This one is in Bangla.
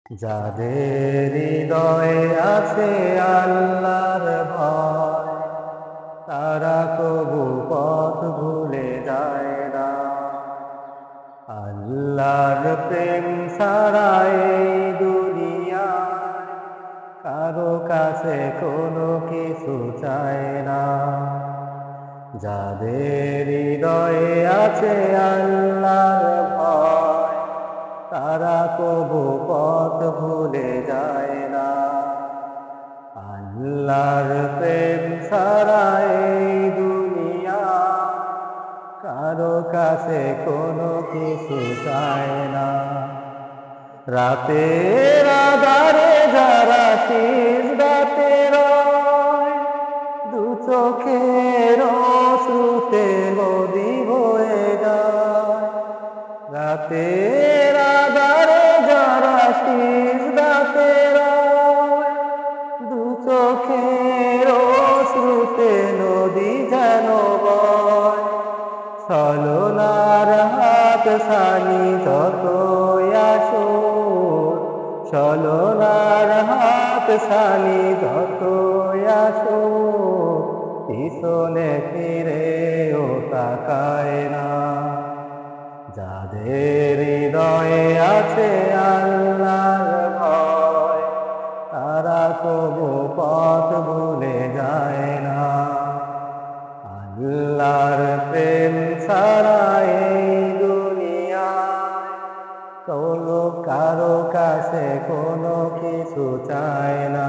যাদের হৃদয়ে আছে আল্লাহর ভয়, তারা কবু পথ ভুলে যায় না। আল্লাহর প্রেম ছাড়া এই দুনিয়ায় কারো কাছে কোনো কিছু চায় না। যাদের হৃদয়ে আছে আল্লাহর ভয়, তারা কবু পথ ভুলে যায় না। আল্লাহর প্রেম ছাড়া এই দুনিয়ায় কারো কাছে কোনো কিছু চায় না। রাতের আঁধারে যারা সিজদাতে রয়, দু চোখের অশ্রুতে নদী বয়ে যায়। রাতের আঁধারে যারা সিজদাতে রয়, দু চোখের অশ্রুতে নদী যেন বয়। ছলনার হাত ছানি যতই আসুক, ছলনার হাত ছানি যতই আসুক, পিছনে ফিরেও তাকায় না। যাদের হৃদয়ে আছে আল্লাহর ভয়, তারা কবু পথ ভুলে যায় না। আল্লাহর প্রেম ছাড়া এই দুনিয়ায় কারো কাছে কোনো কিছু চায় না।